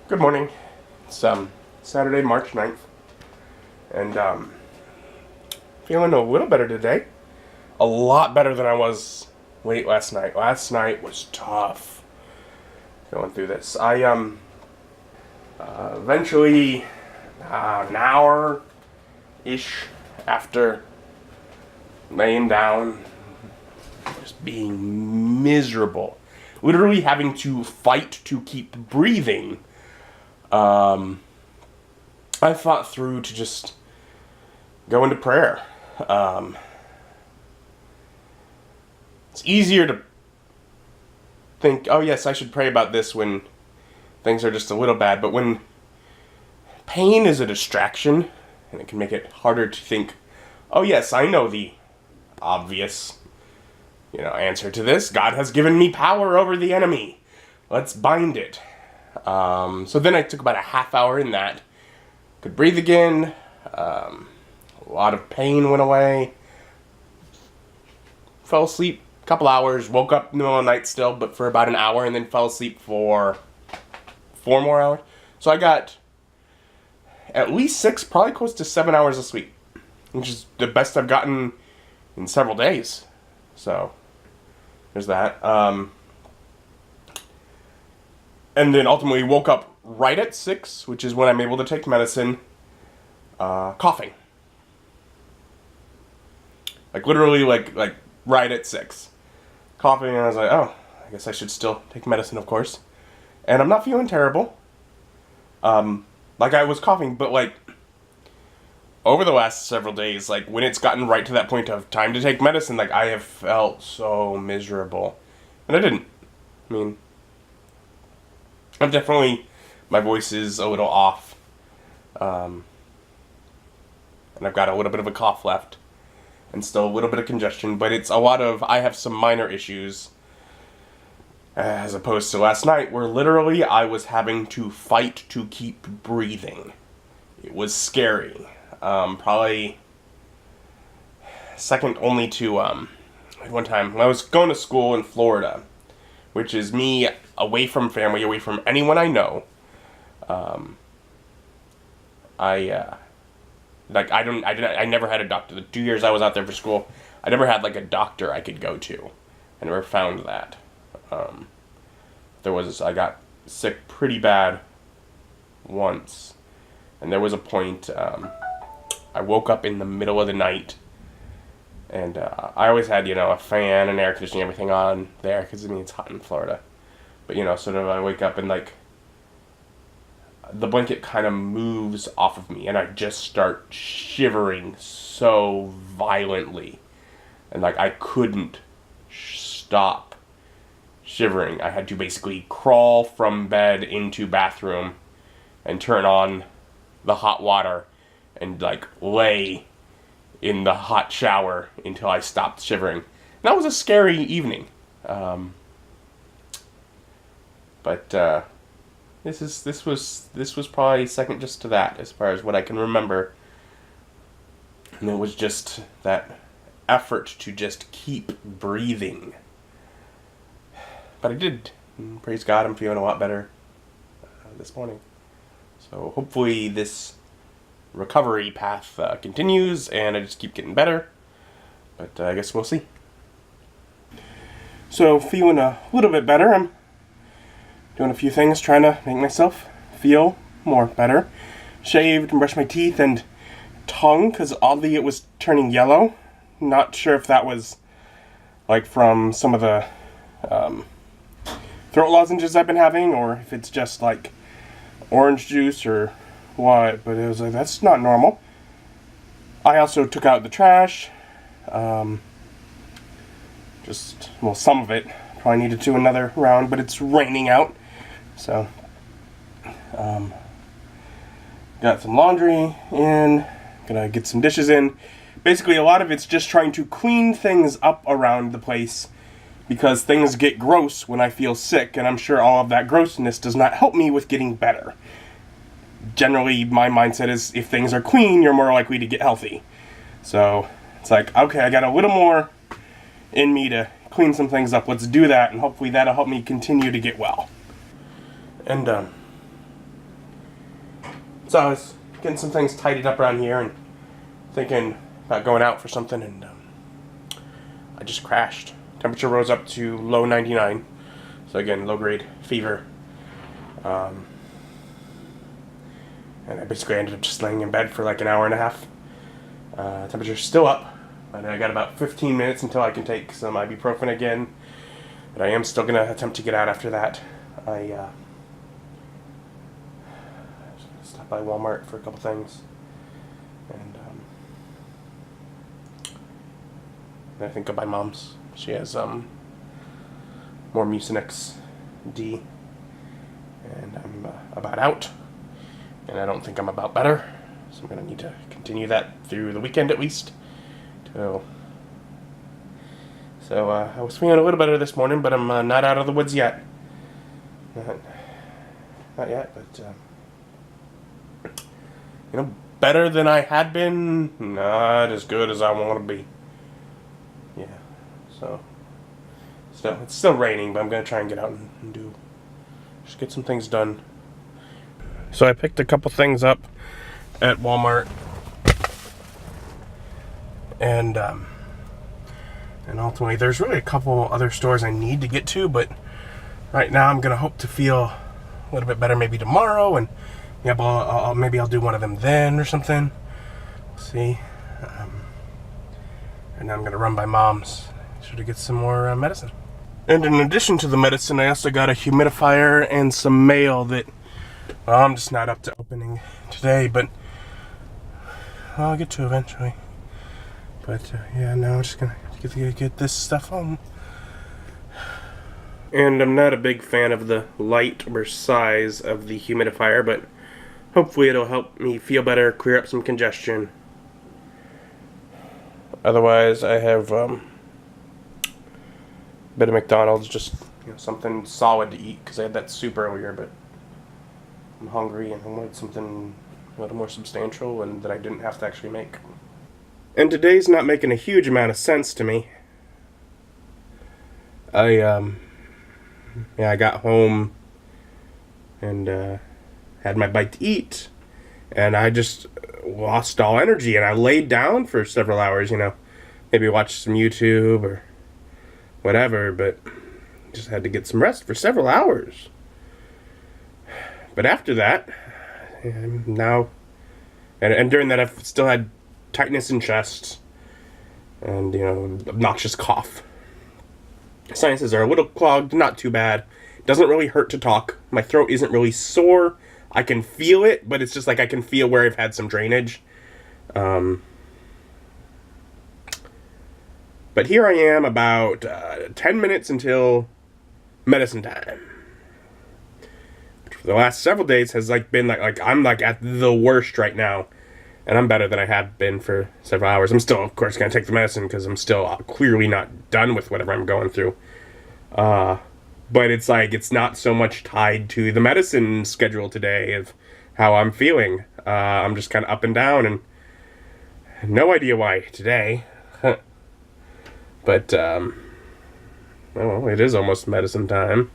Good morning. It's Saturday, March 9th, and feeling a little better today. A lot better than I was late last night. Last night was tough going through this. I eventually an hour ish after laying down, just being miserable, literally having to fight to keep breathing. I thought through to just go into prayer. It's easier to think, oh yes, I should pray about this when things are just a little bad, but when pain is a distraction, and it can make it harder to think, oh yes, I know the obvious, answer to this. God has given me power over the enemy. Let's bind it. So then I took about a half hour in that. Could breathe again. A lot of pain went away. Fell asleep a couple hours. Woke up in the middle of the night still, but for about an hour, and then fell asleep for 4 more hours. So I got at least 6, probably close to 7 hours of sleep, which is the best I've gotten in several days. So there's that. And then ultimately woke up right at 6, which is when I'm able to take medicine, coughing. Like literally like right at 6. Coughing, and I was like, oh, I guess I should still take medicine, of course. And I'm not feeling terrible. Like I was coughing, but like over the last several days, like when it's gotten right to that point of time to take medicine, like I have felt so miserable. And I didn't. I mean, I'm definitely, my voice is a little off. And I've got a little bit of a cough left. And still a little bit of congestion. But it's a lot of, I have some minor issues. As opposed to last night, where literally I was having to fight to keep breathing. It was scary. Probably second only to, one time, when I was going to school in Florida, which is me away from family, away from anyone I know. I never had a doctor. The 2 years I was out there for school, I never had like a doctor I could go to. I never found that. I got sick pretty bad once, and there was a point, I woke up in the middle of the night, and I always had, a fan and air conditioning, everything on there, because it's hot in Florida. But, sort of I wake up and, like, the blanket kind of moves off of me, and I just start shivering so violently. And, like, I couldn't stop shivering. I had to basically crawl from bed into bathroom and turn on the hot water and, like, lay in the hot shower until I stopped shivering. And that was a scary evening. But this was probably second just to that as far as what I can remember. And it was just that effort to just keep breathing. But I did. And praise God, I'm feeling a lot better this morning. So hopefully this recovery path continues and I just keep getting better. But I guess we'll see. So feeling a little bit better. I'm doing a few things, trying to make myself feel more better. Shaved and brushed my teeth and tongue, because oddly it was turning yellow. Not sure if that was like from some of the throat lozenges I've been having, or if it's just like orange juice or what, but it was like, that's not normal. I also took out the trash. Some of it. Probably needed to another round, but it's raining out. So, got some laundry in, gonna get some dishes in. Basically, a lot of it's just trying to clean things up around the place, because things get gross when I feel sick, and I'm sure all of that grossness does not help me with getting better. Generally, my mindset is if things are clean, you're more likely to get healthy. So, it's like, okay, I got a little more in me to clean some things up. Let's do that, and hopefully that'll help me continue to get well. And So I was getting some things tidied up around here and thinking about going out for something, and I just crashed. Temperature rose up to low 99. So again, low-grade fever. And I basically ended up just laying in bed for like an hour and a half. Temperature's still up, and I got about 15 minutes until I can take some ibuprofen again. But I am still going to attempt to get out after that. I stopped by Walmart for a couple things. And I think go by Mom's. She has more Mucinex D. And I'm about out. And I don't think I'm about better. So I'm going to need to continue that through the weekend at least. So I was feeling a little better this morning, but I'm not out of the woods yet. Not yet, but better than I had been. Not as good as I want to be. Yeah. So it's still raining, but I'm going to try and get out and just get some things done. So I picked a couple things up at Walmart, and ultimately there's really a couple other stores I need to get to, but right now I'm gonna hope to feel a little bit better maybe tomorrow, and maybe I'll do one of them then or something. We'll see. And now I'm gonna run by Mom's to get some more medicine. And in addition to the medicine, I also got a humidifier and some mail that, well, I'm just not up to opening today, but I'll get to eventually. But yeah, now I'm just gonna get this stuff home. And I'm not a big fan of the light or size of the humidifier, but hopefully it'll help me feel better, clear up some congestion. Otherwise, I have a bit of McDonald's, just something solid to eat, because I had that soup earlier, but I'm hungry and I wanted something a little more substantial and that I didn't have to actually make. And today's not making a huge amount of sense to me. I got home and had my bite to eat, and I just lost all energy, and I laid down for several hours, maybe watch some YouTube or whatever, but just had to get some rest for several hours. But after that, now, and during that, I've still had tightness in chest and, obnoxious cough. Sinuses are a little clogged, not too bad. Doesn't really hurt to talk. My throat isn't really sore. I can feel it, but it's just like I can feel where I've had some drainage. But here I am about 10 minutes until medicine time. The last several days has been like I'm at the worst right now, and I'm better than I have been for several hours. I'm still, of course, gonna take the medicine because I'm still clearly not done with whatever I'm going through. But it's not so much tied to the medicine schedule today of how I'm feeling. I'm just kind of up and down, and no idea why today. But well, it is almost medicine time.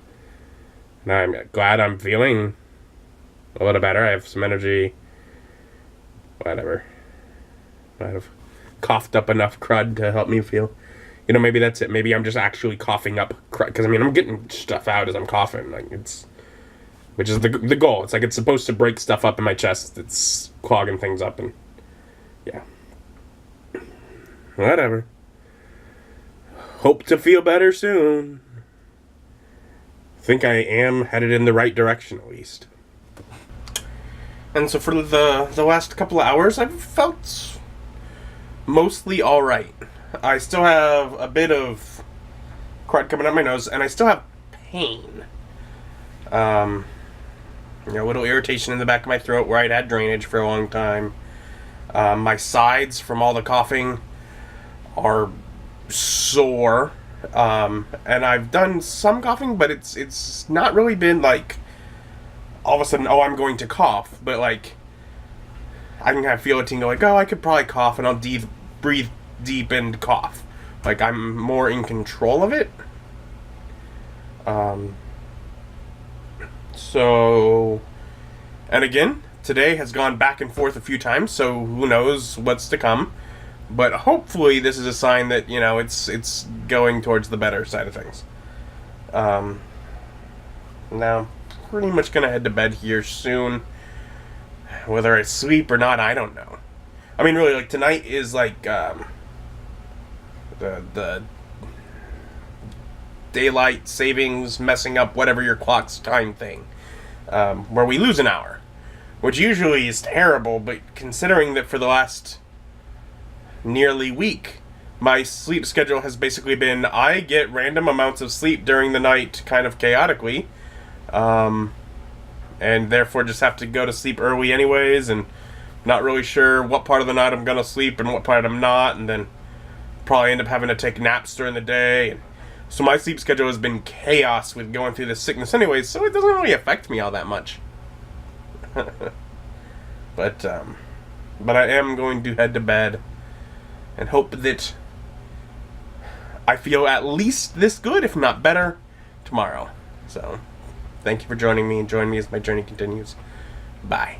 And I'm glad I'm feeling a little better. I have some energy. Whatever. Might have coughed up enough crud to help me feel. Maybe that's it. Maybe I'm just actually coughing up crud. Because, I'm getting stuff out as I'm coughing. Which is the goal. It's it's supposed to break stuff up in my chest. It's clogging things up. And, yeah. Whatever. Hope to feel better soon. Think I am headed in the right direction, at least. And so for the last couple of hours, I've felt mostly alright. I still have a bit of crud coming up my nose, and I still have pain. A little irritation in the back of my throat where I'd had drainage for a long time. My sides from all the coughing are sore. And I've done some coughing, but it's not really been all of a sudden, I'm going to cough, but I can kind of feel a tingle, I could probably cough, and I'll breathe deep and cough. I'm more in control of it. So, and again, Today has gone back and forth a few times, so who knows what's to come. But hopefully this is a sign that, it's going towards the better side of things. Now, pretty much going to head to bed here soon. Whether I sleep or not, I don't know. I mean, really, tonight is the daylight savings messing up whatever your clock's time thing, where we lose an hour, which usually is terrible, but considering that for the last nearly week, my sleep schedule has basically been I get random amounts of sleep during the night kind of chaotically, and therefore just have to go to sleep early anyways, and not really sure what part of the night I'm going to sleep and what part I'm not, and then probably end up having to take naps during the day. And so my sleep schedule has been chaos with going through this sickness anyways, so it doesn't really affect me all that much. But I am going to head to bed and hope that I feel at least this good, if not better, tomorrow. So, thank you for joining me, and join me as my journey continues. Bye.